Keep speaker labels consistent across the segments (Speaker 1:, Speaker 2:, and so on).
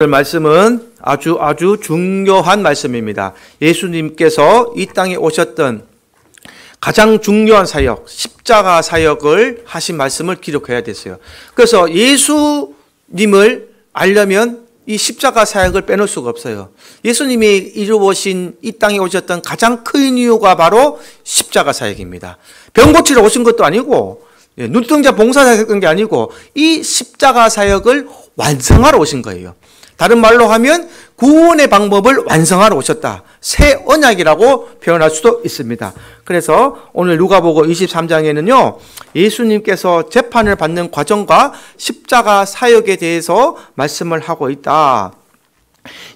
Speaker 1: 말씀은 아주 중요한 말씀입니다. 예수님께서 이 땅에 오셨던 가장 중요한 사역, 십자가 사역을 하신 말씀을 기록해야 됐어요. 그래서 예수님을 알려면 이 십자가 사역을 빼놓을 수가 없어요. 예수님이 이루어신 이 땅에 오셨던 가장 큰 이유가 바로 십자가 사역입니다. 병 고치러 오신 것도 아니고 눈동자 봉사했던 게 아니고 이 십자가 사역을 완성하러 오신 거예요. 다른 말로 하면 구원의 방법을 완성하러 오셨다. 새 언약이라고 표현할 수도 있습니다. 그래서 오늘 누가복음 23장에는요. 예수님께서 재판을 받는 과정과 십자가 사역에 대해서 말씀을 하고 있다.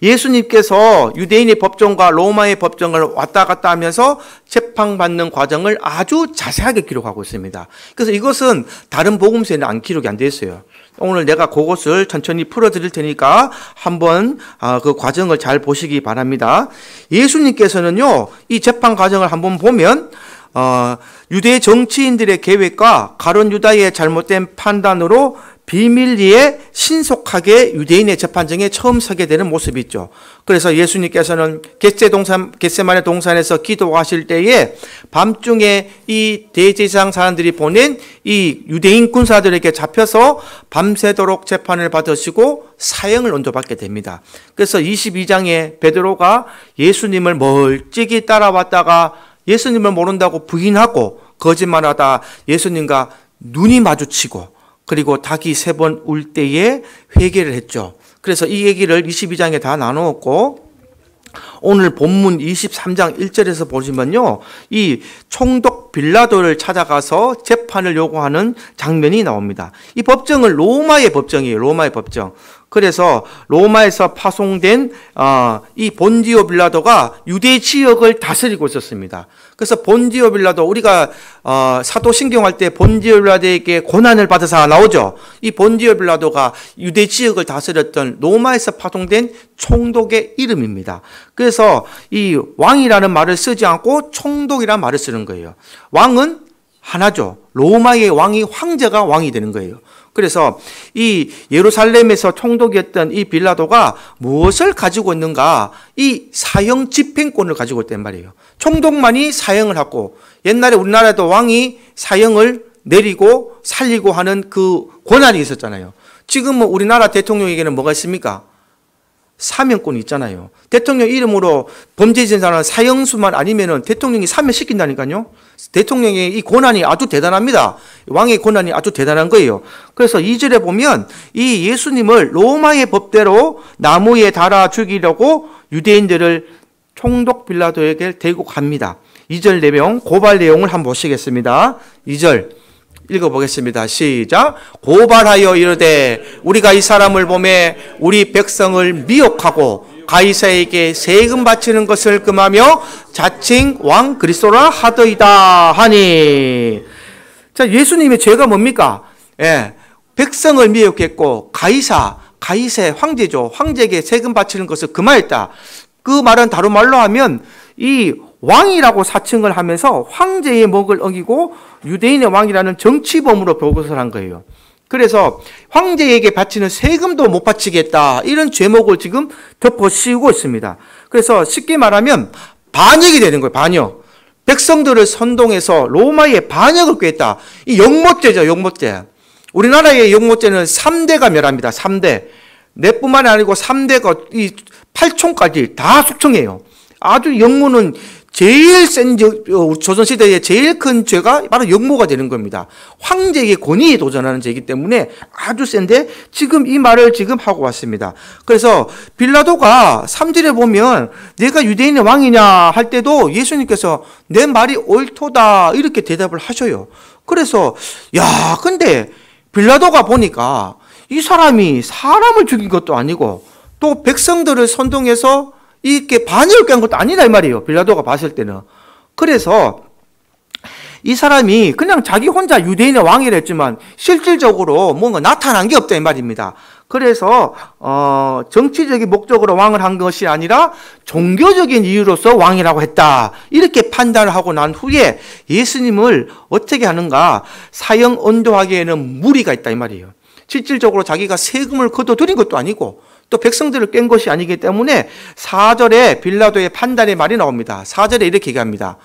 Speaker 1: 예수님께서 유대인의 법정과 로마의 법정을 왔다 갔다 하면서 재판받는 과정을 아주 자세하게 기록하고 있습니다. 그래서 이것은 다른 복음서에는 기록이 안 되어 있어요. 오늘 내가 그것을 천천히 풀어드릴 테니까 한번 그 과정을 잘 보시기 바랍니다. 예수님께서는요, 이 재판 과정을 한번 보면 유대 정치인들의 계획과 가룟 유다의 잘못된 판단으로 비밀리에 신속하게 유대인의 재판정에 처음 서게 되는 모습이 있죠. 그래서 예수님께서는 겟세마네 동산에서 기도하실 때에 밤중에 이 대제사장 사람들이 보낸 이 유대인 군사들에게 잡혀서 밤새도록 재판을 받으시고 사형을 언도받게 됩니다. 그래서 22장에 베드로가 예수님을 멀찍이 따라왔다가 예수님을 모른다고 부인하고 거짓말하다 예수님과 눈이 마주치고 그리고 닭이 3번 울 때에 회개를 했죠. 그래서 이 얘기를 22장에 다 나누었고 오늘 본문 23장 1절에서 보시면요. 이 총독 빌라도를 찾아가서 재판을 요구하는 장면이 나옵니다. 이 법정은 로마의 법정이에요. 로마의 법정. 그래서 로마에서 파송된 이 본디오 빌라도가 유대 지역을 다스리고 있었습니다. 그래서 본디오 빌라도 우리가 사도신경할 때 본디오 빌라도에게 고난을 받으사 나오죠. 이 본디오 빌라도가 유대 지역을 다스렸던 로마에서 파송된 총독의 이름입니다. 그래서 이 왕이라는 말을 쓰지 않고 총독이라는 말을 쓰는 거예요. 왕은 하나죠. 로마의 왕이 황제가 왕이 되는 거예요. 그래서 이 예루살렘에서 총독이었던 이 빌라도가 무엇을 가지고 있는가? 이 사형 집행권을 가지고 있단 말이에요. 총독만이 사형을 하고 옛날에 우리나라에도 왕이 사형을 내리고 살리고 하는 그 권한이 있었잖아요. 지금은 우리나라 대통령에게는 뭐가 있습니까? 사면권이 있잖아요. 대통령 이름으로 범죄 지은 사람은 사형수만 아니면은 대통령이 사면시킨다니까요. 대통령의 이 권한이 아주 대단합니다. 왕의 권한이 아주 대단한 거예요. 그래서 2절에 보면 이 예수님을 로마의 법대로 나무에 달아 죽이려고 유대인들을 총독 빌라도에게 데리고 갑니다. 2절 내용, 고발 내용을 한번 보시겠습니다. 2절. 읽어보겠습니다. 시작. 고발하여 이르되 우리가 이 사람을 보매 우리 백성을 미혹하고 가이사에게 세금 바치는 것을 금하며 자칭 왕 그리스도라 하더이다 하니. 자, 예수님의 죄가 뭡니까? 백성을 미혹했고 가이사의 황제죠. 황제에게 세금 바치는 것을 금하였다. 그 말은 다른 말로 하면 이 왕이라고 사칭을 하면서 황제의 목을 어기고 유대인의 왕이라는 정치범으로 보고서 한 거예요. 그래서 황제에게 바치는 세금도 못 바치겠다. 이런 죄목을 지금 덮어씌우고 있습니다. 그래서 쉽게 말하면 반역이 되는 거예요. 반역. 백성들을 선동해서 로마의 반역을 꾀했다. 이 역모죄죠. 역모죄. 우리나라의 역모죄는 3대가 멸합니다. 3대. 내뿐만 아니고 3대가 이 8촌까지 다 숙청해요. 아주 역모는 제일 센 조선시대의 제일 큰 죄가 바로 역모가 되는 겁니다. 황제의 권위에 도전하는 죄이기 때문에 아주 센데 지금 이 말을 지금 하고 왔습니다. 그래서 빌라도가 3절에 보면 내가 유대인의 왕이냐 할 때도 예수님께서 내 말이 옳도다 이렇게 대답을 하셔요. 그래서 근데 빌라도가 보니까 이 사람이 사람을 죽인 것도 아니고 또 백성들을 선동해서 이렇게 반역을 꾀한 것도 아니라 이 말이에요. 빌라도가 봤을 때는. 그래서 이 사람이 그냥 자기 혼자 유대인의 왕이라 했지만 실질적으로 뭔가 나타난 게 없다 이 말입니다. 그래서 정치적인 목적으로 왕을 한 것이 아니라 종교적인 이유로서 왕이라고 했다. 이렇게 판단을 하고 난 후에 예수님을 어떻게 하는가? 사형 언도하기에는 무리가 있다 이 말이에요. 실질적으로 자기가 세금을 거둬들인 것도 아니고 또 백성들을 깬 것이 아니기 때문에 4절에 빌라도의 판단의 말이 나옵니다. 4절에 이렇게 얘기합니다.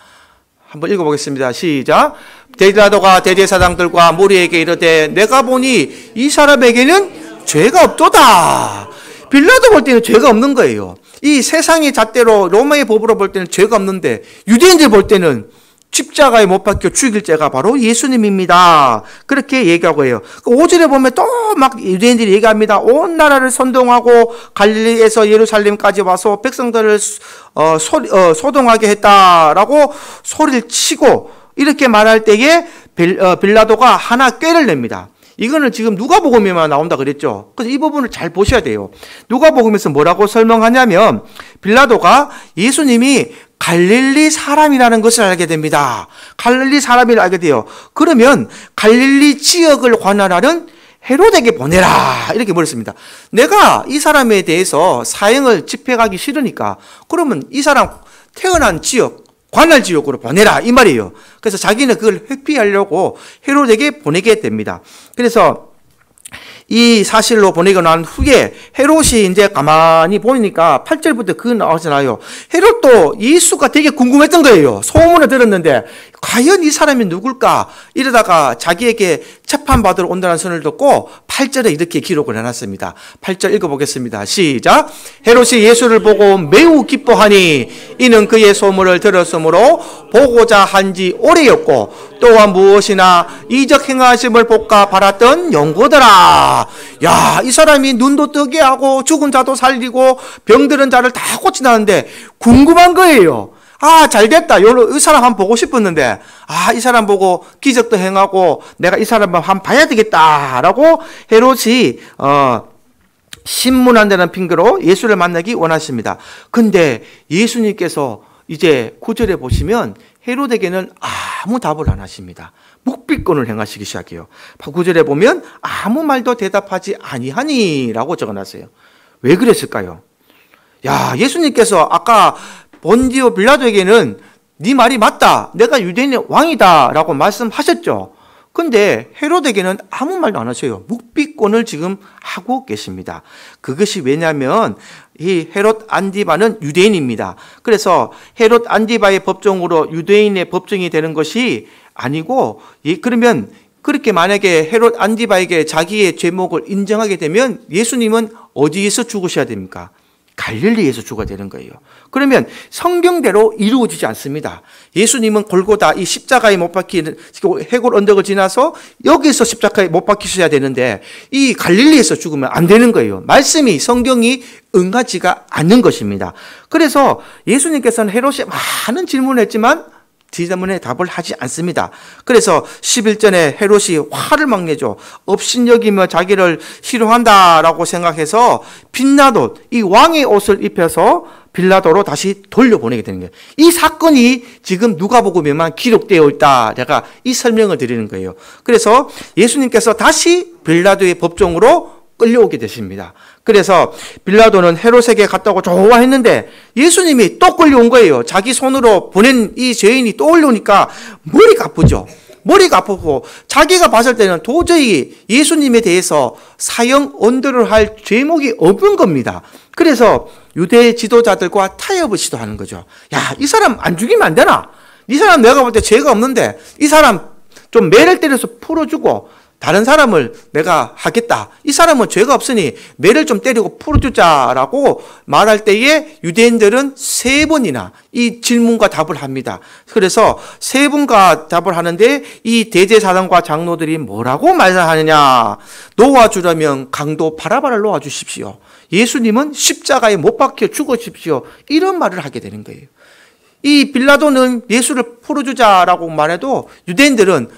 Speaker 1: 한번 읽어보겠습니다. 시작. 빌라도가 대제사장들과 무리에게 이르되 내가 보니 이 사람에게는 죄가 없도다. 빌라도 볼 때는 죄가 없는 거예요. 이 세상의 잣대로 로마의 법으로 볼 때는 죄가 없는데 유대인들 볼 때는 십자가에 못 박혀 죽일 죄가 바로 예수님입니다. 그렇게 얘기하고 해요. 5절에 보면 또 막 유대인들이 얘기합니다. 온 나라를 선동하고 갈릴리에서 예루살렘까지 와서 백성들을 소동하게 했다라고 소리를 치고 이렇게 말할 때에 빌라도가 하나 꾀를 냅니다. 이거는 지금 누가복음에만 나온다 그랬죠. 그래서 이 부분을 잘 보셔야 돼요. 누가복음에서 뭐라고 설명하냐면 빌라도가 예수님이 갈릴리 사람이라는 것을 알게 됩니다. 갈릴리 사람이라 알게 돼요. 그러면 갈릴리 지역을 관할하는 헤롯에게 보내라 이렇게 말했습니다. 내가 이 사람에 대해서 사형을 집행하기 싫으니까 그러면 이 사람 태어난 지역 관할 지역으로 보내라 이 말이에요. 그래서 자기는 그걸 회피하려고 헤롯에게 보내게 됩니다. 그래서 이 사실로 보내고 난 후에 헤롯이 이제 가만히 보니까 8절부터 그 나오잖아요. 헤롯도 예수가 되게 궁금했던 거예요. 소문을 들었는데 과연 이 사람이 누굴까? 이러다가 자기에게 재판받으러 온다는 선을 듣고 8절에 이렇게 기록을 해놨습니다. 8절 읽어보겠습니다. 시작. 헤롯이 예수를 보고 매우 기뻐하니 이는 그의 소문을 들었으므로 보고자 한지 오래였고 또한 무엇이나 이적 행하심을 볼까 바랐던 연고더라. 야, 이 사람이 눈도 뜨게 하고 죽은 자도 살리고 병들은 자를 다 고치나는데 궁금한 거예요. 아, 잘됐다. 이 사람 한번 보고 싶었는데, 아, 이 사람 보고 기적도 행하고 내가 이 사람 한번 봐야 되겠다라고 헤롯이 신문한다는 핑계로 예수를 만나기 원하십니다. 근데 예수님께서 이제 9절에 보시면 헤롯에게는 아무 답을 안 하십니다. 묵비권을 행하시기 시작해요. 9절에 보면 아무 말도 대답하지 아니하니라고 적어놨어요. 왜 그랬을까요? 야, 예수님께서 아까 본디오 빌라도에게는 네 말이 맞다. 내가 유대인의 왕이다 라고 말씀하셨죠. 근데 헤롯에게는 아무 말도 안 하셔요. 묵비권을 지금 하고 계십니다. 그것이 왜냐하면 이 헤롯 안디바는 유대인입니다. 그래서 헤롯 안디바의 법정으로 유대인의 법정이 되는 것이 아니고, 그러면 그렇게 만약에 헤롯 안디바에게 자기의 죄목을 인정하게 되면 예수님은 어디에서 죽으셔야 됩니까? 갈릴리에서 죽어야 되는 거예요. 그러면 성경대로 이루어지지 않습니다. 예수님은 골고다 이 십자가에 못 박히는 해골 언덕을 지나서 여기서 십자가에 못 박히셔야 되는데 이 갈릴리에서 죽으면 안 되는 거예요. 말씀이 성경이 응하지가 않는 것입니다. 그래서 예수님께서는 헤롯이 많은 질문을 했지만 질문에 답을 하지 않습니다. 그래서 11절에 헤롯이 화를 막 내죠. 업신여기며 자기를 싫어한다라고 생각해서 빛나도 이 왕의 옷을 입혀서 빌라도로 다시 돌려보내게 되는 거예요. 이 사건이 지금 누가복음에만 기록되어 있다. 제가 이 설명을 드리는 거예요. 그래서 예수님께서 다시 빌라도의 법정으로 끌려오게 되십니다. 그래서 빌라도는 헤롯에게 갔다고 좋아했는데 예수님이 또 끌려온 거예요. 자기 손으로 보낸 이 죄인이 또 올려오니까 머리가 아프죠. 머리가 아프고 자기가 봤을 때는 도저히 예수님에 대해서 사형 언도를 할 죄목이 없는 겁니다. 그래서 유대 지도자들과 타협을 시도하는 거죠. 야, 이 사람 안 죽이면 안 되나? 이 사람 내가 볼 때 죄가 없는데 이 사람 좀 매를 때려서 풀어주고 다른 사람을 내가 하겠다. 이 사람은 죄가 없으니 매를 좀 때리고 풀어주자라고 말할 때에 유대인들은 3번이나 이 질문과 답을 합니다. 그래서 3번과 답을 하는데 이 대제사장과 장로들이 뭐라고 말하느냐. 놓아주려면 강도 바라바를 놓아주십시오. 예수님은 십자가에 못 박혀 죽으십시오. 이런 말을 하게 되는 거예요. 이 빌라도는 예수를 풀어주자라고 말해도 유대인들은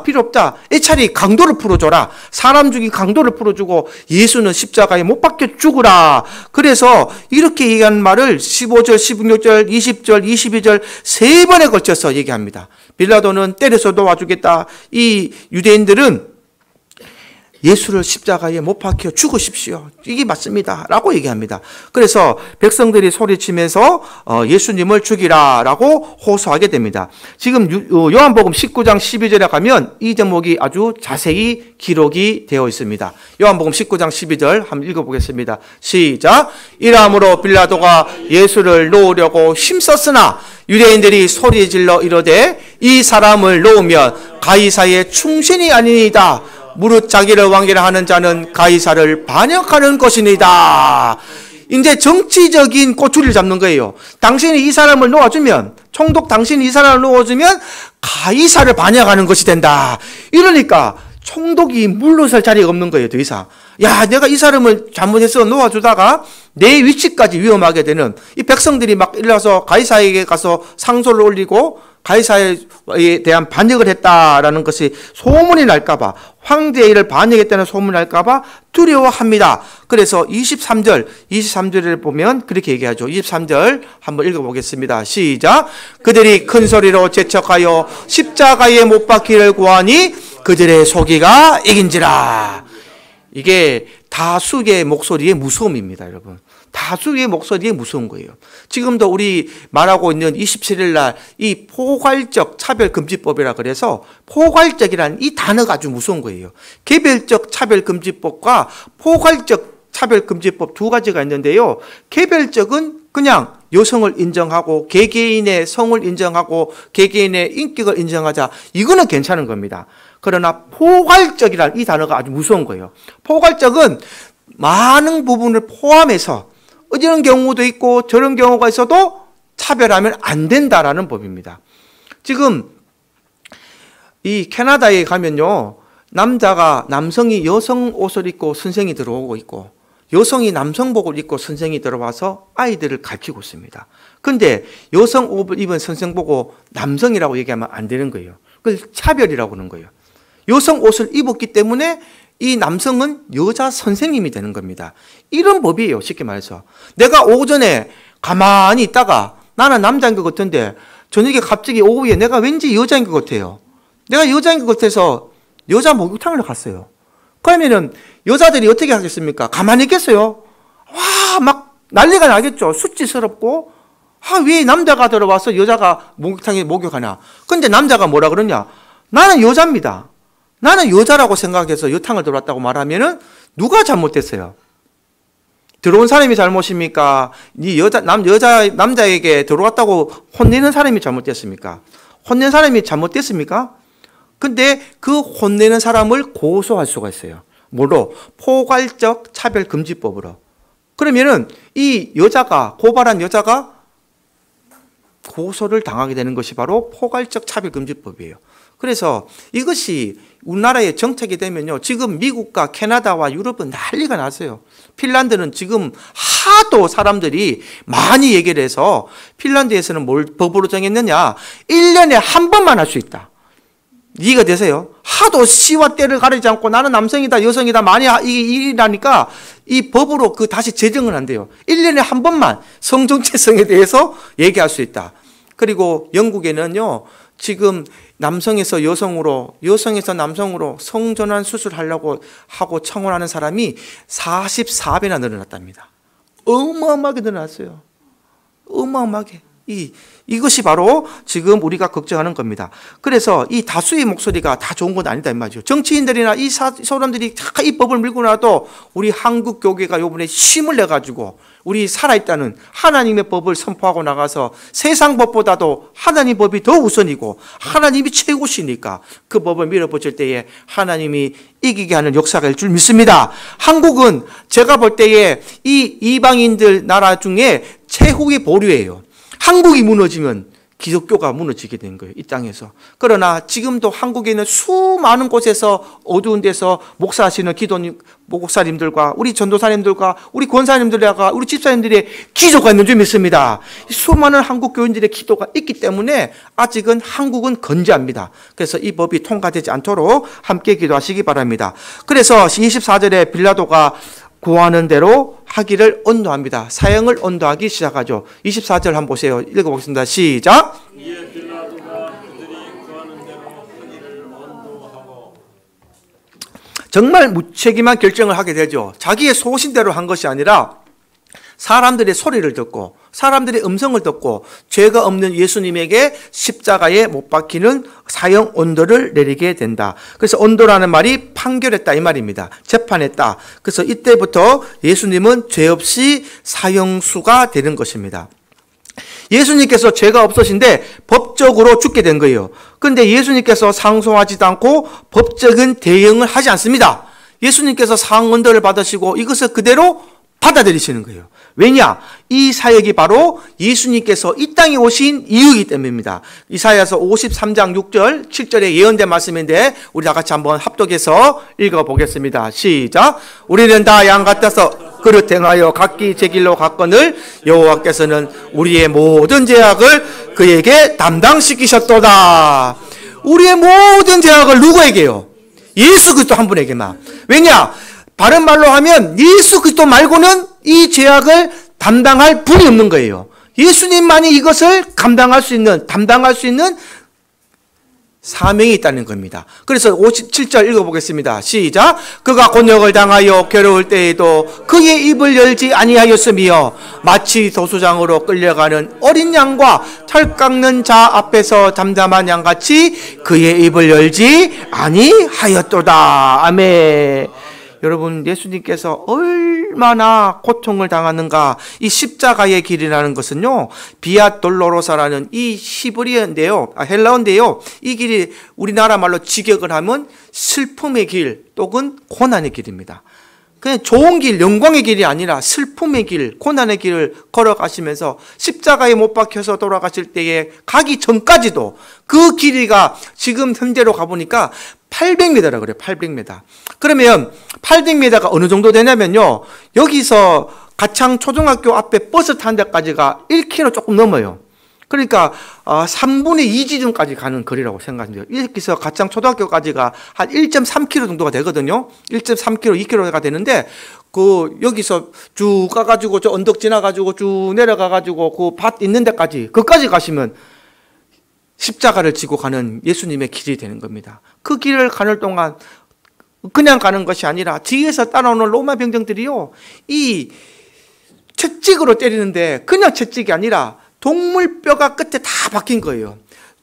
Speaker 1: 필요 없다. 차라리 강도를 풀어줘라. 사람 죽인 강도를 풀어주고 예수는 십자가에 못 박혀 죽으라. 그래서 이렇게 얘기한 말을 15절, 16절, 20절, 22절 3번에 걸쳐서 얘기합니다. 빌라도는 때려서 놓아주겠다. 이 유대인들은 예수를 십자가에 못 박혀 죽으십시오. 이게 맞습니다. 라고 얘기합니다. 그래서 백성들이 소리치면서 예수님을 죽이라 라고 호소하게 됩니다. 지금 요한복음 19장 12절에 가면 이 제목이 아주 자세히 기록이 되어 있습니다. 요한복음 19장 12절 한번 읽어보겠습니다. 시작. 이러므로 빌라도가 예수를 놓으려고 힘썼으나 유대인들이 소리질러 이르되 이 사람을 놓으면 가이사의 충신이 아니니이다. 무릇 자기를 왕이라 하는 자는 가이사를 반역하는 것이니다. 이제 정치적인 꼬투리를 잡는 거예요. 당신이 이 사람을 놓아주면, 총독 당신이 이 사람을 놓아주면 가이사를 반역하는 것이 된다. 이러니까 총독이 물러설 자리가 없는 거예요. 더 이상. 야, 내가 이 사람을 잘못해서 놓아주다가 내 위치까지 위험하게 되는, 이 백성들이 막 일어나서 가이사에게 가서 상소를 올리고 가이사에 대한 반역을 했다라는 것이 소문이 날까봐, 황제의 일을 반역했다는 소문이 날까봐 두려워합니다. 그래서 23절을 보면 그렇게 얘기하죠. 23절 한번 읽어보겠습니다. 시작. 그들이 큰 소리로 재촉하여 십자가에 못 박기를 구하니 그들의 소기가 이긴지라. 이게 다수의 목소리의 무서움입니다, 여러분. 다수의 목소리에 무서운 거예요. 지금도 우리 말하고 있는 27일 날 이 포괄적 차별금지법이라 그래서, 포괄적이라는 이 단어가 아주 무서운 거예요. 개별적 차별금지법과 포괄적 차별금지법 두 가지가 있는데요. 개별적은 그냥 여성을 인정하고 개개인의 성을 인정하고 개개인의 인격을 인정하자. 이거는 괜찮은 겁니다. 그러나 포괄적이라는 이 단어가 아주 무서운 거예요. 포괄적은 많은 부분을 포함해서 이런 경우도 있고 저런 경우가 있어도 차별하면 안 된다라는 법입니다. 지금 이 캐나다에 가면요, 남성이 여성 옷을 입고 선생이 들어오고 있고, 여성이 남성복을 입고 선생이 들어와서 아이들을 가르치고 있습니다. 근데 여성 옷을 입은 선생 보고 남성이라고 얘기하면 안 되는 거예요. 그걸 차별이라고 하는 거예요. 여성 옷을 입었기 때문에 이 남성은 여자 선생님이 되는 겁니다. 이런 법이에요, 쉽게 말해서. 내가 오전에 가만히 있다가 나는 남자인 것 같은데 저녁에 갑자기 오후에 내가 왠지 여자인 것 같아요. 내가 여자인 것 같아서 여자 목욕탕을 갔어요. 그러면은 여자들이 어떻게 하겠습니까? 가만히 있겠어요? 와, 막 난리가 나겠죠. 수치스럽고, 왜 남자가 들어와서 여자가 목욕탕에 목욕하냐? 근데 남자가 뭐라 그러냐? 나는 여자입니다. 나는 여자라고 생각해서 여탕을 들어왔다고 말하면은 누가 잘못됐어요? 들어온 사람이 잘못입니까? 남자에게 들어왔다고 혼내는 사람이 잘못됐습니까? 혼낸 사람이 잘못됐습니까? 근데 그 혼내는 사람을 고소할 수가 있어요. 뭐로? 포괄적 차별금지법으로. 그러면은 이 여자가, 고발한 여자가 고소를 당하게 되는 것이 바로 포괄적 차별금지법이에요. 그래서 이것이 우리나라의 정책이 되면요, 지금 미국과 캐나다와 유럽은 난리가 났어요. 핀란드는 지금 하도 사람들이 많이 얘기를 해서, 핀란드에서는 뭘 법으로 정했느냐? 1년에 한 번만 할 수 있다. 이해가 되세요? 하도 시와 때를 가리지 않고 나는 남성이다 여성이다 많이 일이라니까 이 법으로 다시 제정은 안 돼요. 1년에 한 번만 성정체성에 대해서 얘기할 수 있다. 그리고 영국에는요, 지금 남성에서 여성으로, 여성에서 남성으로 성전환 수술하려고 하고 청원하는 사람이 44배나 늘어났답니다. 어마어마하게 늘어났어요. 어마어마하게. 이것이 바로 지금 우리가 걱정하는 겁니다. 그래서 이 다수의 목소리가 다 좋은 건 아니다 이 말이죠. 정치인들이나 이 사람들이 다 이 법을 밀고 나도 우리 한국 교회가 이번에 힘을 내가지고 우리 살아있다는 하나님의 법을 선포하고 나가서 세상 법보다도 하나님 법이 더 우선이고 하나님이 최고시니까 그 법을 밀어붙일 때에 하나님이 이기게 하는 역사가 일 줄 믿습니다. 한국은 제가 볼 때에 이 이방인들 나라 중에 최후의 보류예요. 한국이 무너지면 기독교가 무너지게 된 거예요, 이 땅에서. 그러나 지금도 한국에는 수많은 곳에서 어두운 데서 목사하시는 목사님들과 우리 전도사님들과 우리 권사님들과 우리 집사님들의 기도가 있는 줄 믿습니다. 수많은 한국 교인들의 기도가 있기 때문에 아직은 한국은 건재합니다. 그래서 이 법이 통과되지 않도록 함께 기도하시기 바랍니다. 그래서 24절에 빌라도가 구하는 대로 하기를 언도합니다. 사형을 언도하기 시작하죠. 24절 한번 보세요. 읽어보겠습니다. 시작.
Speaker 2: 이에 빌라도가 그들이 구하는 대로 하기를 언도하고.
Speaker 1: 정말 무책임한 결정을 하게 되죠. 자기의 소신대로 한 것이 아니라 사람들의 소리를 듣고 사람들의 음성을 듣고 죄가 없는 예수님에게 십자가에 못 박히는 사형 언도를 내리게 된다. 그래서 언도라는 말이 판결했다 이 말입니다. 재판했다. 그래서 이때부터 예수님은 죄 없이 사형수가 되는 것입니다. 예수님께서 죄가 없으신데 법적으로 죽게 된 거예요. 그런데 예수님께서 상소하지도 않고 법적인 대응을 하지 않습니다. 예수님께서 사형 언도를 받으시고 이것을 그대로 받아들이시는 거예요. 왜냐? 이 사역이 바로 예수님께서 이 땅에 오신 이유이기 때문입니다. 이사야서 53장 6절, 7절에 예언된 말씀인데 우리 다 같이 한번 합독해서 읽어보겠습니다. 시작. 우리는 다 양 같아서 그릇 행하여 각기 제 길로 갔거늘 여호와께서는 우리의 모든 죄악을 그에게 담당시키셨도다. 우리의 모든 죄악을 누구에게요? 예수 그리스도 한 분에게만. 왜냐? 바른 말로 하면 예수 그리스도 말고는 이 죄악을 담당할 분이 없는 거예요. 예수님만이 이것을 담당할 수 있는 사명이 있다는 겁니다. 그래서 57절 읽어보겠습니다. 시작. 그가 곤욕을 당하여 괴로울 때에도 그의 입을 열지 아니하였으며 마치 도수장으로 끌려가는 어린 양과 털 깎는 자 앞에서 잠잠한 양같이 그의 입을 열지 아니하였도다. 아멘. 여러분, 예수님께서 얼마나 고통을 당하는가. 이 십자가의 길이라는 것은요, 비아 돌로로사라는 이 히브리어인데요, 헬라어인데요, 이 길이 우리나라 말로 직역을 하면 슬픔의 길 또는 고난의 길입니다. 그냥 좋은 길, 영광의 길이 아니라 슬픔의 길, 고난의 길을 걸어가시면서 십자가에 못 박혀서 돌아가실 때에 가기 전까지도 그 길이가 지금 현재로 가보니까 800m라 그래요. 800m. 그러면 800m가 어느 정도 되냐면요, 여기서 가창 초등학교 앞에 버스 타는 데까지가 1km 조금 넘어요. 그러니까 3분의 2지점까지 가는 거리라고 생각하면 돼요. 여기서 가창 초등학교까지가 한 1.3km 정도가 되거든요. 1.3km, 2km가 되는데 여기서 쭉 가가지고 저 언덕 지나가지고 쭉 내려가가지고 그 밭 있는 데까지, 그까지 가시면 십자가를 지고 가는 예수님의 길이 되는 겁니다. 그 길을 가는 동안 그냥 가는 것이 아니라 뒤에서 따라오는 로마 병정들이요, 이 채찍으로 때리는데 그냥 채찍이 아니라 동물 뼈가 끝에 다 박힌 거예요.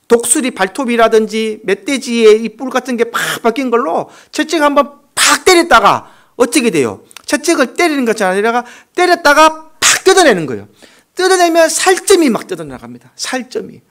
Speaker 1: 독수리 발톱이라든지 멧돼지의 이 뿔 같은 게 팍 박힌 걸로 채찍 한번 팍 때렸다가 어떻게 돼요? 채찍을 때리는 것이 아니라 때렸다가 팍 뜯어내는 거예요. 뜯어내면 살점이 막 뜯어나갑니다. 살점이.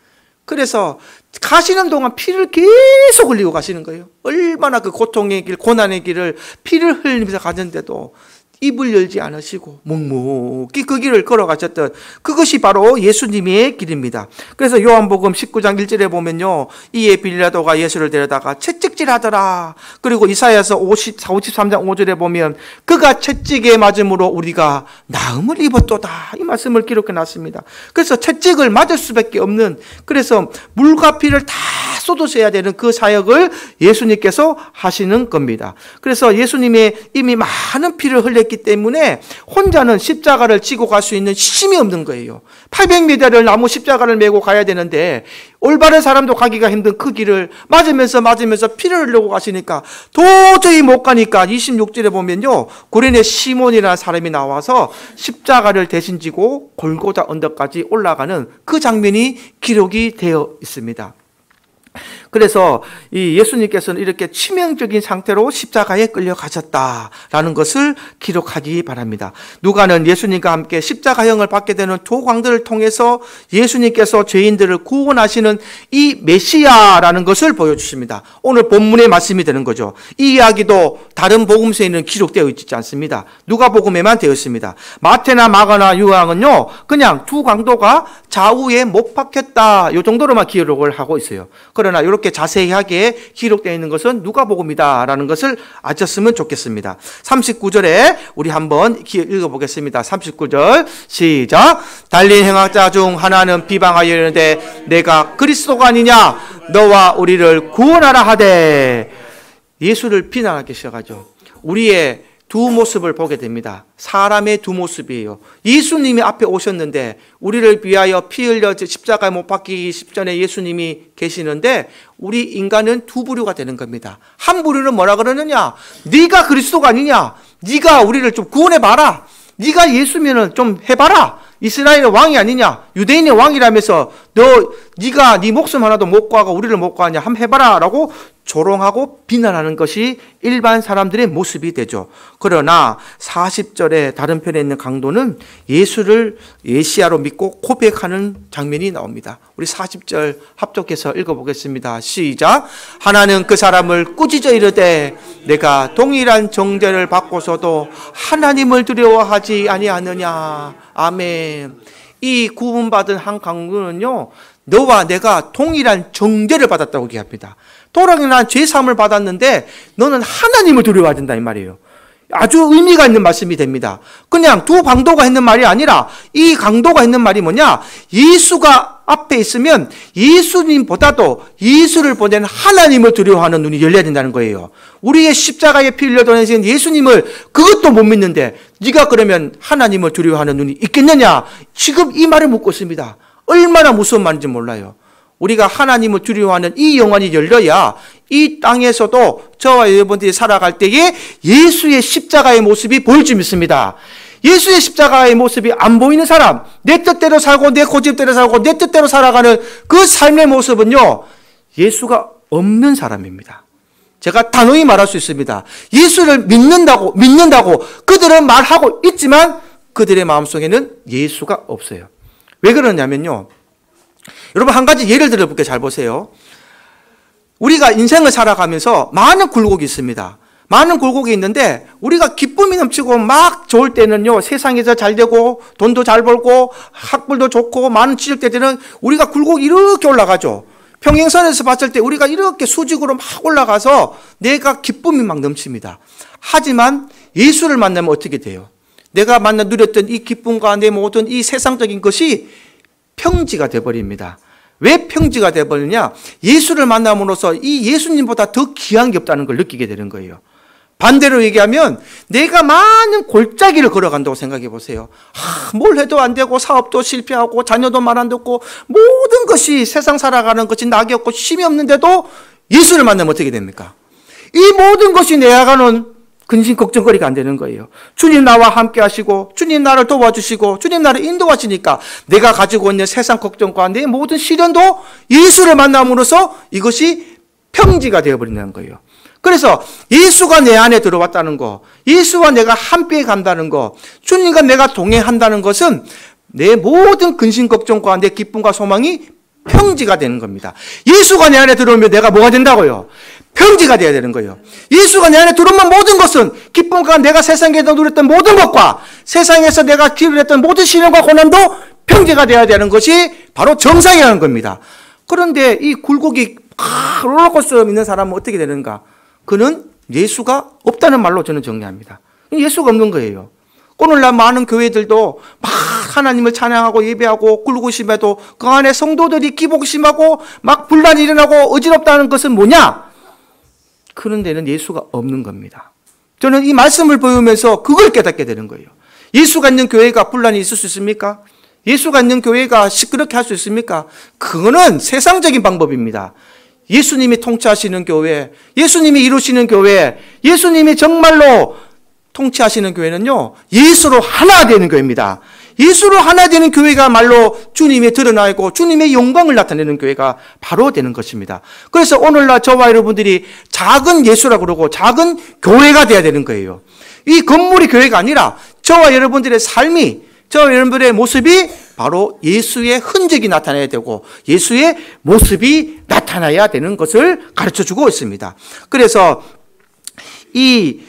Speaker 1: 그래서 가시는 동안 피를 계속 흘리고 가시는 거예요. 얼마나 그 고통의 길, 고난의 길을 피를 흘리면서 가는데도 입을 열지 않으시고 묵묵히 그 길을 걸어가셨던 그것이 바로 예수님의 길입니다. 그래서 요한복음 19장 1절에 보면요, 이에 빌라도가 예수를 데려다가 채찍질하더라. 그리고 이사야서 53장 5절에 보면 그가 채찍에 맞음으로 우리가 나음을 입었도다, 이 말씀을 기록해 놨습니다. 그래서 채찍을 맞을 수밖에 없는, 그래서 물과 피를 다 쏟으셔야 되는 그 사역을 예수님께서 하시는 겁니다. 그래서 예수님이 이미 많은 피를 흘렸기 때문에 혼자는 십자가를 지고 갈 수 있는 힘이 없는 거예요. 800m를 나무 십자가를 메고 가야 되는데 올바른 사람도 가기가 힘든 그 길을 맞으면서 피를 흘리고 가시니까 도저히 못 가니까 26절에 보면요, 구레네 시몬이라는 사람이 나와서 십자가를 대신 지고 골고다 언덕까지 올라가는 그 장면이 기록이 되어 있습니다. 그래서 이 예수님께서는 이렇게 치명적인 상태로 십자가에 끌려가셨다라는 것을 기록하기 바랍니다. 누가는 예수님과 함께 십자가형을 받게 되는 두 광들을 통해서 예수님께서 죄인들을 구원하시는 이 메시아라는 것을 보여주십니다. 오늘 본문의 말씀이 되는 거죠. 이 이야기도 다른 복음서에는 기록되어 있지 않습니다. 누가복음에만 되어 있습니다. 마태나 마가나 요한은요, 그냥 두 강도가 좌우에 못 박혔다, 이 정도로만 기록을 하고 있어요. 그러나 이렇게 자세하게 기록되어 있는 것은 누가복음이다라는 것을 아셨으면 좋겠습니다. 39절에 우리 한번 읽어보겠습니다. 39절 시작. 달린 행악자 중 하나는 비방하여 이르는데 내가 그리스도가 아니냐, 너와 우리를 구원하라 하되. 예수를 비난하기 시작하죠. 우리의 두 모습을 보게 됩니다. 사람의 두 모습이에요. 예수님이 앞에 오셨는데 우리를 위하여 피 흘려 십자가에 못 박히기 직전에 예수님이 계시는데 우리 인간은 두 부류가 되는 겁니다. 한 부류는 뭐라 그러느냐? 네가 그리스도가 아니냐? 네가 우리를 좀 구원해봐라. 네가 예수면은 좀 해봐라. 이스라엘의 왕이 아니냐? 유대인의 왕이라면서 네가 네 목숨 하나도 못 구하고 우리를 못 구하냐? 한번 해봐라 라고 조롱하고 비난하는 것이 일반 사람들의 모습이 되죠. 그러나 40절에 다른 편에 있는 강도는 예수를 예시야로 믿고 고백하는 장면이 나옵니다. 우리 40절 합독해서 읽어보겠습니다. 시작. 하나는 그 사람을 꾸짖어 이르되 내가 동일한 정죄를 받고서도 하나님을 두려워하지 아니하느냐. 아멘. 이 구원받은 한 강도는요, 너와 내가 동일한 정죄를 받았다고 얘기합니다. 도랑이난 죄사함을 받았는데 너는 하나님을 두려워해야 된다 이 말이에요. 아주 의미가 있는 말씀이 됩니다. 그냥 두 강도가 했는 말이 아니라 이 강도가 했는 말이 뭐냐? 예수가 앞에 있으면 예수님보다도 예수를 보낸 하나님을 두려워하는 눈이 열려야 된다는 거예요. 우리의 십자가에 피 흘려 돌아다니신 예수님을 그것도 못 믿는데 네가 그러면 하나님을 두려워하는 눈이 있겠느냐? 지금 이 말을 묻고 있습니다. 얼마나 무서운 말인지 몰라요. 우리가 하나님을 두려워하는 이 영안이 열려야 이 땅에서도 저와 여러분들이 살아갈 때에 예수의 십자가의 모습이 보일 줄 믿습니다. 예수의 십자가의 모습이 안 보이는 사람, 내 뜻대로 살고 내 고집대로 살고 내 뜻대로 살아가는 그 삶의 모습은요, 예수가 없는 사람입니다. 제가 단호히 말할 수 있습니다. 예수를 믿는다고 그들은 말하고 있지만 그들의 마음속에는 예수가 없어요. 왜 그러냐면요, 여러분 한 가지 예를 들어볼게요. 잘 보세요. 우리가 인생을 살아가면서 많은 굴곡이 있습니다. 많은 굴곡이 있는데 우리가 기쁨이 넘치고 막 좋을 때는요, 세상에서 잘 되고 돈도 잘 벌고 학벌도 좋고 많은 취직되는 우리가 굴곡이 이렇게 올라가죠. 평행선에서 봤을 때 우리가 이렇게 수직으로 막 올라가서 내가 기쁨이 막 넘칩니다. 하지만 예수를 만나면 어떻게 돼요? 내가 만나 누렸던 이 기쁨과 내 모든 이 세상적인 것이 평지가 되어버립니다. 왜 평지가 되어버리냐? 예수를 만남으로써 이 예수님보다 더 귀한 게 없다는 걸 느끼게 되는 거예요. 반대로 얘기하면 내가 많은 골짜기를 걸어간다고 생각해 보세요. 뭘 해도 안 되고 사업도 실패하고 자녀도 말 안 듣고 모든 것이 세상 살아가는 것이 낙이 없고 쉼이 없는데도 예수를 만나면 어떻게 됩니까? 이 모든 것이 내가는 근심 걱정거리가 안 되는 거예요. 주님 나와 함께 하시고 주님 나를 도와주시고 주님 나를 인도하시니까 내가 가지고 있는 세상 걱정과 내 모든 시련도 예수를 만남으로써 이것이 평지가 되어버린다는 거예요. 그래서 예수가 내 안에 들어왔다는 거, 예수와 내가 함께 간다는 거, 주님과 내가 동행한다는 것은 내 모든 근심 걱정과 내 기쁨과 소망이 평지가 되는 겁니다. 예수가 내 안에 들어오면 내가 뭐가 된다고요? 평지가 되어야 되는 거예요. 예수가 내 안에 들어오면 모든 것은 기쁨과 내가 세상에서 누렸던 모든 것과 세상에서 내가 기울였던 모든 시련과 고난도 평지가 되어야 되는 것이 바로 정상이라는 겁니다. 그런데 이 굴곡이 롤러코스터 있는 사람은 어떻게 되는가? 그는 예수가 없다는 말로 저는 정리합니다. 예수가 없는 거예요. 오늘날 많은 교회들도 막 하나님을 찬양하고 예배하고 굴고심해도 그 안에 성도들이 기복심하고 막 분란이 일어나고 어지럽다는 것은 뭐냐? 그런 데는 예수가 없는 겁니다. 저는 이 말씀을 보면서 그걸 깨닫게 되는 거예요. 예수가 있는 교회가 분란이 있을 수 있습니까? 예수가 있는 교회가 시끄럽게 할 수 있습니까? 그거는 세상적인 방법입니다. 예수님이 통치하시는 교회, 예수님이 이루시는 교회, 예수님이 정말로 통치하시는 교회는요, 예수로 하나 되는 교회입니다. 예수로 하나 되는 교회가 말로 주님이 드러나고 주님의 영광을 나타내는 교회가 바로 되는 것입니다. 그래서 오늘날 저와 여러분들이 작은 예수라고 그러고 작은 교회가 되어야 되는 거예요. 이 건물이 교회가 아니라 저와 여러분들의 삶이, 저와 여러분들의 모습이 바로 예수의 흔적이 나타나야 되고 예수의 모습이 나타나야 되는 것을 가르쳐주고 있습니다. 그래서 이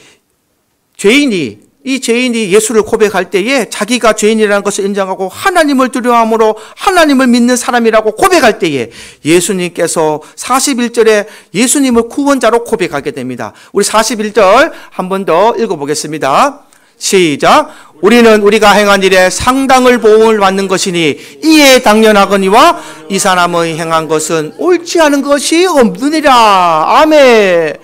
Speaker 1: 죄인이 예수를 고백할 때에 자기가 죄인이라는 것을 인정하고 하나님을 두려워함으로 하나님을 믿는 사람이라고 고백할 때에 예수님께서 41절에 예수님을 구원자로 고백하게 됩니다. 우리 41절 한 번 더 읽어보겠습니다. 시작. 우리는 우리가 행한 일에 상당을 보응을 받는 것이니 이에 당연하거니와 이 사람의 행한 것은 옳지 않은 것이 없느니라. 아멘.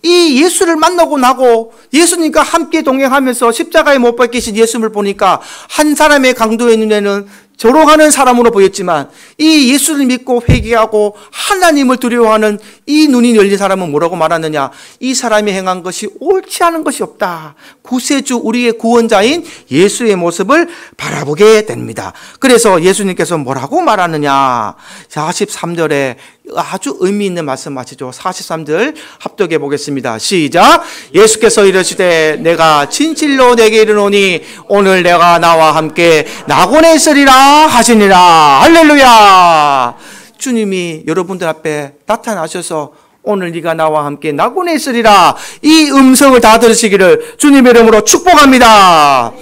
Speaker 1: 이 예수를 만나고 나고 예수님과 함께 동행하면서 십자가에 못 박히신 예수님을 보니까 한 사람의 강도의 눈에는 조롱하는 사람으로 보였지만 이 예수를 믿고 회개하고 하나님을 두려워하는 이 눈이 열린 사람은 뭐라고 말하느냐? 이 사람이 행한 것이 옳지 않은 것이 없다. 구세주 우리의 구원자인 예수의 모습을 바라보게 됩니다. 그래서 예수님께서 뭐라고 말하느냐? 43절에 아주 의미 있는 말씀하시죠. 43절 합독해 보겠습니다. 시작. 예수께서 이르시되 내가 진실로 내게 이르노니 오늘 내가 나와 함께 낙원에 있으리라 하시니라. 할렐루야. 주님이 여러분들 앞에 나타나셔서 오늘 네가 나와 함께 낙원에 있으리라, 이 음성을 다 들으시기를 주님의 이름으로 축복합니다.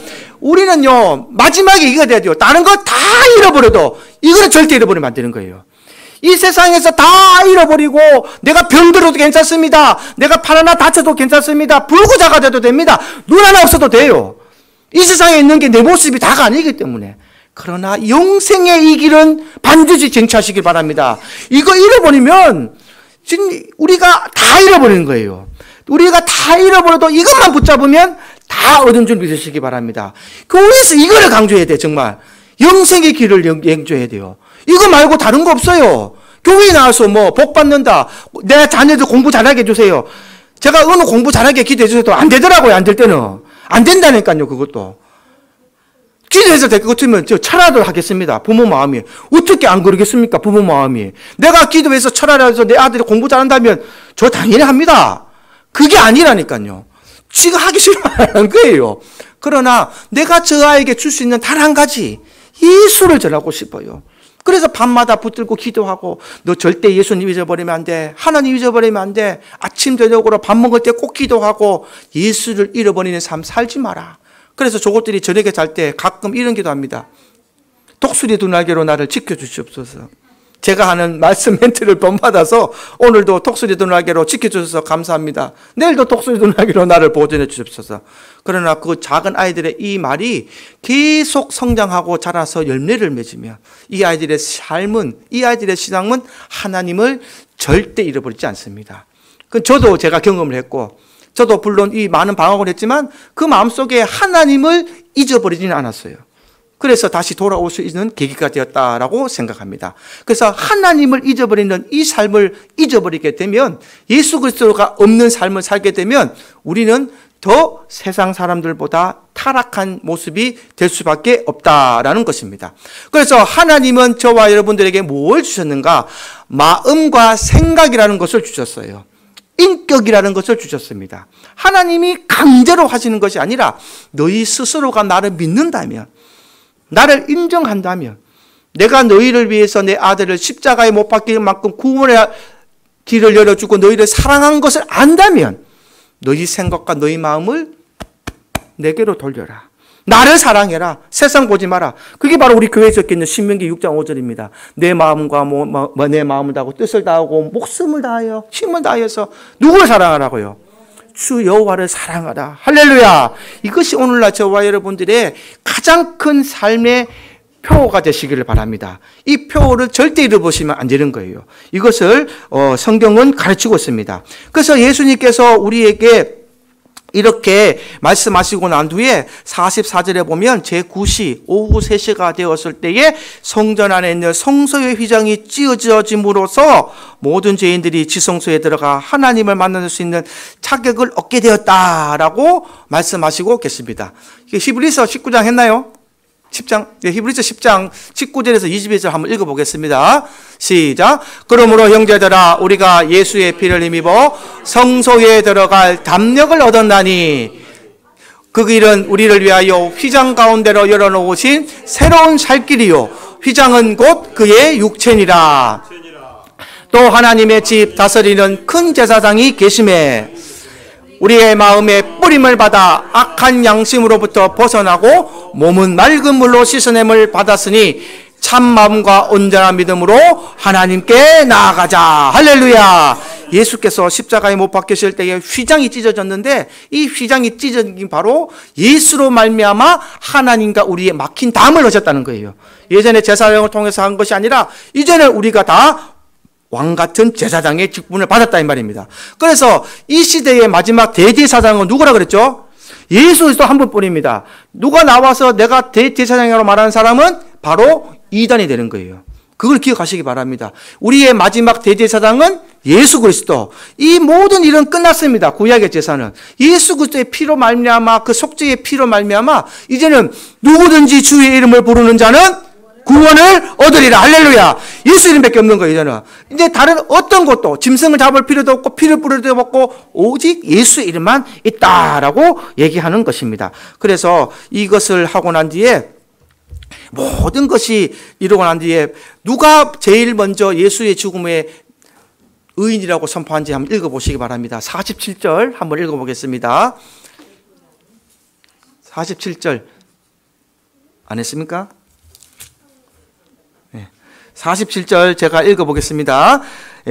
Speaker 1: 우리는요 마지막에 이거 돼야 돼요. 다른 거 다 잃어버려도 이거는 절대 잃어버리면 안 되는 거예요. 이 세상에서 다 잃어버리고 내가 병들어도 괜찮습니다. 내가 팔 하나 다쳐도 괜찮습니다. 불구자가 돼도 됩니다. 눈 하나 없어도 돼요. 이 세상에 있는 게 내 모습이 다가 아니기 때문에. 그러나 영생의 이 길은 반드시 쟁취하시길 바랍니다. 이거 잃어버리면 우리가 다 잃어버리는 거예요. 우리가 다 잃어버려도 이것만 붙잡으면 다 얻은 줄 믿으시기 바랍니다. 교회에서 이거를 강조해야 돼요. 정말 영생의 길을 강조해야 돼요. 이거 말고 다른 거 없어요. 교회에 나와서 뭐 복 받는다, 내 자녀들 공부 잘하게 해주세요. 제가 어느 공부 잘하게 기도해 주셔도 안 되더라고요. 안 될 때는 안 된다니까요. 그것도 기도해서 될 것 같으면 저 철학을 하겠습니다. 부모 마음이 어떻게 안 그러겠습니까? 부모 마음이 내가 기도해서 철학해서 내 아들이 공부 잘한다면 저 당연히 합니다. 그게 아니라니까요. 지가 하기 싫어하는 거예요. 그러나 내가 저 아이에게 줄 수 있는 단 한 가지, 예수를 전하고 싶어요. 그래서 밤마다 붙들고 기도하고, 너 절대 예수님 잊어버리면 안 돼. 하나님 잊어버리면 안 돼. 아침 저녁으로 밥 먹을 때 꼭 기도하고 예수를 잃어버리는 삶 살지 마라. 그래서 저것들이 저녁에 잘 때 가끔 이런 기도합니다. 독수리 두 날개로 나를 지켜주시옵소서. 제가 하는 말씀 멘트를 본받아서 오늘도 독수리 두 날개로 지켜주셔서 감사합니다. 내일도 독수리 두 날개로 나를 보존해 주옵소서. 그러나 그 작은 아이들의 이 말이 계속 성장하고 자라서 열매를 맺으며 이 아이들의 삶은, 이 아이들의 신앙은 하나님을 절대 잃어버리지 않습니다. 저도 제가 경험을 했고, 저도 물론 이 많은 방황을 했지만 그 마음속에 하나님을 잊어버리지는 않았어요. 그래서 다시 돌아올 수 있는 계기가 되었다라고 생각합니다. 그래서 하나님을 잊어버리는 이 삶을 잊어버리게 되면, 예수 그리스도가 없는 삶을 살게 되면 우리는 더 세상 사람들보다 타락한 모습이 될 수밖에 없다라는 것입니다. 그래서 하나님은 저와 여러분들에게 뭘 주셨는가? 마음과 생각이라는 것을 주셨어요. 인격이라는 것을 주셨습니다. 하나님이 강제로 하시는 것이 아니라 너희 스스로가 나를 믿는다면, 나를 인정한다면, 내가 너희를 위해서 내 아들을 십자가에 못 박힐 만큼 구원의 길을 열어주고 너희를 사랑한 것을 안다면 너희 생각과 너희 마음을 내게로 돌려라. 나를 사랑해라. 세상 보지 마라. 그게 바로 우리 교회에 적혀있는 신명기 6장 5절입니다. 내 마음과 내 마음을 다하고 뜻을 다하고 목숨을 다하여 힘을 다하여서 누구를 사랑하라고요? 주 여호와를 사랑하라. 할렐루야. 이것이 오늘날 저와 여러분들의 가장 큰 삶의 표가 되시기를 바랍니다. 이 표를 절대 잃어보시면 안 되는 거예요. 이것을 성경은 가르치고 있습니다. 그래서 예수님께서 우리에게 이렇게 말씀하시고 난 뒤에 44절에 보면 제9시 오후 3시가 되었을 때에 성전 안에 있는 성소의 휘장이 찢어짐으로써 모든 죄인들이 지성소에 들어가 하나님을 만날 수 있는 자격을 얻게 되었다라고 말씀하시고 계십니다. 히브리서 19장 했나요? 10장, 히브리서 10장 19절에서 22절 한번 읽어보겠습니다. 시작. 그러므로 형제들아, 우리가 예수의 피를 힘입어 성소에 들어갈 담력을 얻었나니 그 길은 우리를 위하여 휘장 가운데로 열어놓으신 새로운 살길이요 휘장은 곧 그의 육체니라. 또 하나님의 집 다스리는 큰 제사장이 계심에 우리의 마음에 뿌림을 받아 악한 양심으로부터 벗어나고 몸은 맑은 물로 씻어냄을 받았으니 참 마음과 온전한 믿음으로 하나님께 나아가자. 할렐루야. 예수께서 십자가에 못 박히실 때에 휘장이 찢어졌는데 이 휘장이 찢어진 바로 예수로 말미암아 하나님과 우리의 막힌 담을 얻었다는 거예요. 예전에 제사장을 통해서 한 것이 아니라 이제는 우리가 다 왕 같은 제사장의 직분을 받았다 이 말입니다. 그래서 이 시대의 마지막 대제사장은 누구라 그랬죠? 예수 그리스도 한 분뿐입니다. 누가 나와서 내가 대제사장이라고 말하는 사람은 바로 이단이 되는 거예요. 그걸 기억하시기 바랍니다. 우리의 마지막 대제사장은 예수 그리스도. 이 모든 일은 끝났습니다. 구약의 제사는 예수 그리스도의 피로 말미암아, 그 속죄의 피로 말미암아 이제는 누구든지 주의 이름을 부르는 자는 구원을 얻으리라. 할렐루야. 예수 이름밖에 없는 거예요. 이제는 이제 다른 어떤 것도 짐승을 잡을 필요도 없고 피를 뿌릴 필요도 없고 오직 예수 이름만 있다라고 얘기하는 것입니다. 그래서 이것을 하고 난 뒤에 모든 것이 이루고 난 뒤에 누가 제일 먼저 예수의 죽음에 의인이라고 선포한지 한번 읽어보시기 바랍니다. 47절 한번 읽어보겠습니다. 47절 안 했습니까? 네. 47절 제가 읽어보겠습니다.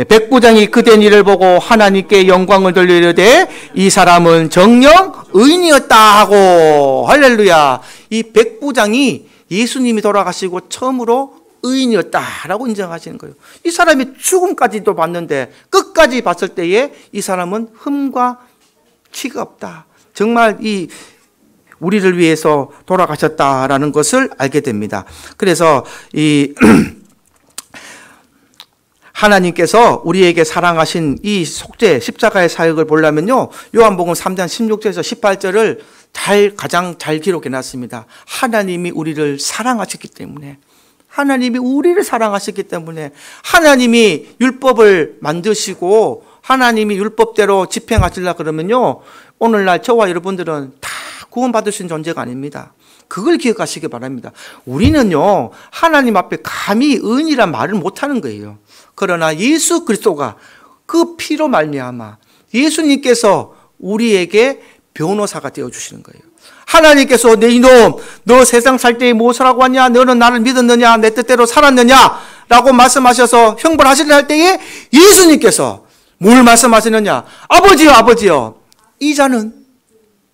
Speaker 1: 백부장이 그된 일을 보고 하나님께 영광을 돌리려되 이 사람은 정녕 의인이었다 하고. 할렐루야. 이 백부장이 예수님이 돌아가시고 처음으로 의인이었다라고 인정하시는 거예요. 이 사람이 죽음까지도 봤는데 끝까지 봤을 때에 이 사람은 흠과 치가 없다. 정말 이 우리를 위해서 돌아가셨다라는 것을 알게 됩니다. 그래서 이 하나님께서 우리에게 사랑하신 이 속죄 십자가의 사역을 보려면요, 요한복음 3장 16절에서 18절을 가장 잘 기록해 놨습니다. 하나님이 우리를 사랑하셨기 때문에, 하나님이 우리를 사랑하셨기 때문에, 하나님이 율법을 만드시고 하나님이 율법대로 집행하시려 그러면요, 오늘날 저와 여러분들은 다 구원받을 수 있는 존재가 아닙니다. 그걸 기억하시기 바랍니다. 우리는요, 하나님 앞에 감히 의인이란 말을 못하는 거예요. 그러나 예수 그리스도가 그 피로 말미암아 예수님께서 우리에게 변호사가 되어주시는 거예요. 하나님께서 내 이놈, 너 세상 살 때에 무엇을 하고 왔냐? 너는 나를 믿었느냐? 내 뜻대로 살았느냐? 라고 말씀하셔서 형벌하시려 할 때에 예수님께서 뭘 말씀하시느냐? 아버지요, 아버지요. 이 자는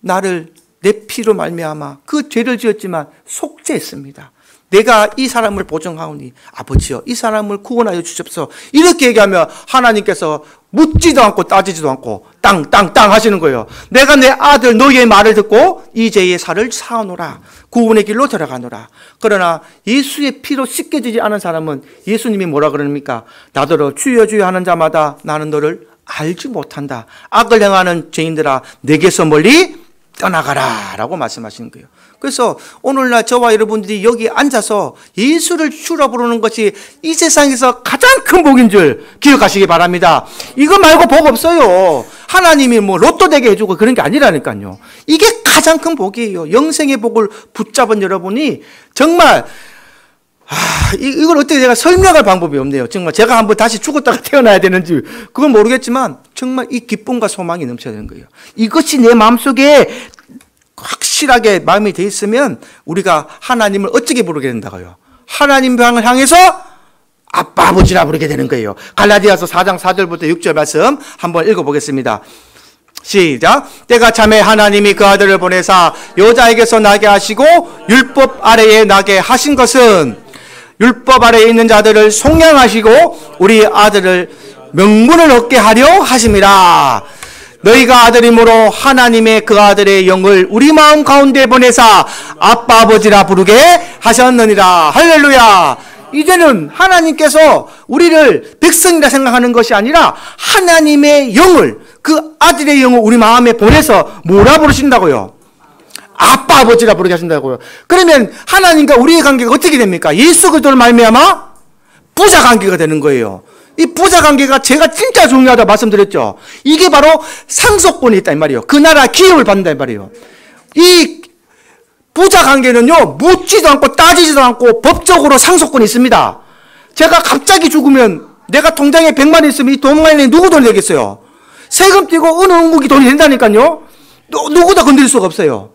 Speaker 1: 나를 내 피로 말미암아 그 죄를 지었지만 속죄했습니다. 내가 이 사람을 보정하오니 아버지여 이 사람을 구원하여 주십시오. 이렇게 얘기하면 하나님께서 묻지도 않고 따지지도 않고 땅 하시는 거예요. 내가 내 아들 너희의 말을 듣고 이 죄의 살을 사하노라. 구원의 길로 들어가노라. 그러나 예수의 피로 씻겨지지 않은 사람은 예수님이 뭐라 그럽니까? 나더러 주여 주여 하는 자마다 나는 너를 알지 못한다. 악을 행하는 죄인들아 내게서 멀리 떠나가라 라고 말씀하시는 거예요. 그래서 오늘날 저와 여러분들이 여기 앉아서 예수를 주라 부르는 것이 이 세상에서 가장 큰 복인 줄 기억하시기 바랍니다. 이거 말고 복 없어요. 하나님이 뭐 로또 되게 해주고 그런 게 아니라니까요. 이게 가장 큰 복이에요. 영생의 복을 붙잡은 여러분이 정말 이걸 어떻게 제가 설명할 방법이 없네요. 정말 제가 한번 다시 죽었다가 태어나야 되는지 그건 모르겠지만 정말 이 기쁨과 소망이 넘쳐야 되는 거예요. 이것이 내 마음속에 확실하게 마음이 돼 있으면 우리가 하나님을 어떻게 부르게 된다고요? 하나님 방을 향해서 아빠 아버지라 부르게 되는 거예요. 갈라디아서 4장 4절부터 6절 말씀 한번 읽어보겠습니다. 시작. 때가 참에 하나님이 그 아들을 보내사 여자에게서 나게 하시고 율법 아래에 나게 하신 것은 율법 아래에 있는 자들을 속량하시고 우리 아들을 명분을 얻게 하려 하심이라. 너희가 아들이므로 하나님의 그 아들의 영을 우리 마음 가운데 보내사 아빠 아버지라 부르게 하셨느니라. 할렐루야. 이제는 하나님께서 우리를 백성이라 생각하는 것이 아니라 하나님의 영을, 그 아들의 영을 우리 마음에 보내서 뭐라 부르신다고요? 아빠 아버지라 부르게 하신다고요. 그러면 하나님과 우리의 관계가 어떻게 됩니까? 예수 그리스도를 말미암아 부자 관계가 되는 거예요. 이 부자 관계가 제가 진짜 중요하다 말씀드렸죠. 이게 바로 상속권이 있다 이 말이에요. 그 나라 기업을 받는다 이 말이에요. 이 부자 관계는요, 묻지도 않고 따지지도 않고 법적으로 상속권이 있습니다. 제가 갑자기 죽으면 내가 통장에 100만 원 있으면 이 돈만에 누구 돈이 되겠어요? 세금 떼고 어느 은국이 돈이 된다니까요. 누구도 건드릴 수가 없어요.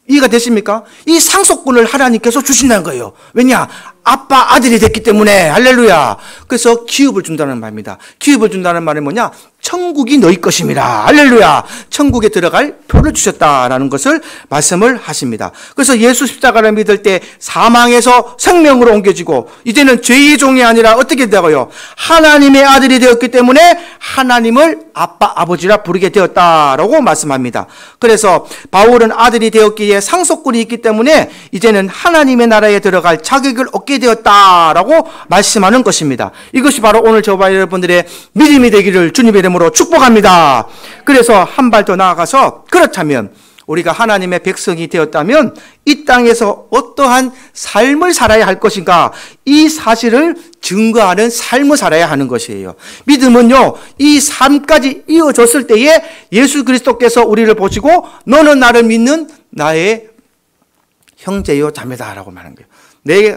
Speaker 1: 이해가 되십니까? 이 상속권을 하나님께서 주신다는 거예요. 왜냐? 아빠 아들이 됐기 때문에. 할렐루야. 그래서 기업을 준다는 말입니다. 기업을 준다는 말은 뭐냐? 천국이 너희 것임이라. 할렐루야. 천국에 들어갈 표를 주셨다라는 것을 말씀을 하십니다. 그래서 예수 십자가를 믿을 때 사망에서 생명으로 옮겨지고 이제는 죄의 종이 아니라 어떻게 되고요? 하나님의 아들이 되었기 때문에 하나님을 아빠, 아버지라 부르게 되었다라고 말씀합니다. 그래서 바울은 아들이 되었기에 상속권이 있기 때문에 이제는 하나님의 나라에 들어갈 자격을 얻게 되었다라고 말씀하는 것입니다. 이것이 바로 오늘 저와 여러분들의 믿음이 되기를 주님의 이름으로 축복합니다. 그래서 한 발 더 나아가서 그렇다면 우리가 하나님의 백성이 되었다면 이 땅에서 어떠한 삶을 살아야 할 것인가, 이 사실을 증거하는 삶을 살아야 하는 것이에요. 믿음은요, 이 삶까지 이어졌을 때에 예수 그리스도께서 우리를 보시고 너는 나를 믿는 나의 형제요 자매다라고 말하는 거예요.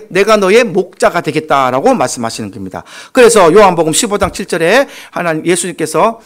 Speaker 1: 내가 너의 목자가 되겠다라고 말씀하시는 겁니다. 그래서 요한복음 15장 7절에 하나님 예수님께서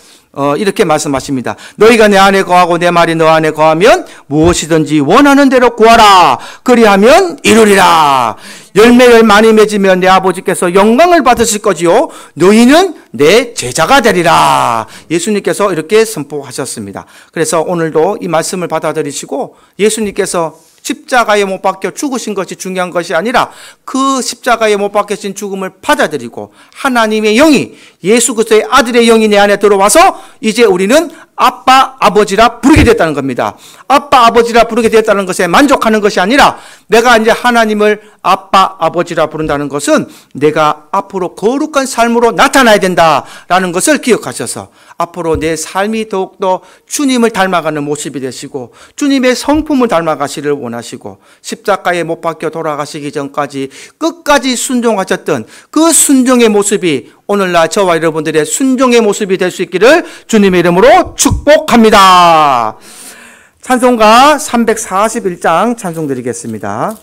Speaker 1: 이렇게 말씀하십니다. 너희가 내 안에 거하고 내 말이 너 안에 거하면 무엇이든지 원하는 대로 구하라. 그리하면 이루리라. 열매를 많이 맺으면 내 아버지께서 영광을 받으실 거지요. 너희는 내 제자가 되리라. 예수님께서 이렇게 선포하셨습니다. 그래서 오늘도 이 말씀을 받아들이시고 예수님께서 십자가에 못 박혀 죽으신 것이 중요한 것이 아니라 그 십자가에 못 박혀진 죽음을 받아들이고 하나님의 영이, 예수 그리스도의 아들의 영이 내 안에 들어와서 이제 우리는 아빠, 아버지라 부르게 됐다는 겁니다. 아빠, 아버지라 부르게 됐다는 것에 만족하는 것이 아니라 내가 이제 하나님을 아빠, 아버지라 부른다는 것은 내가 앞으로 거룩한 삶으로 나타나야 된다라는 것을 기억하셔서 앞으로 내 삶이 더욱더 주님을 닮아가는 모습이 되시고 주님의 성품을 닮아가시를 원하시고 십자가에 못 박혀 돌아가시기 전까지 끝까지 순종하셨던 그 순종의 모습이 오늘날 저와 여러분들의 순종의 모습이 될 수 있기를 주님의 이름으로 축복합니다. 찬송가 341장 찬송 드리겠습니다.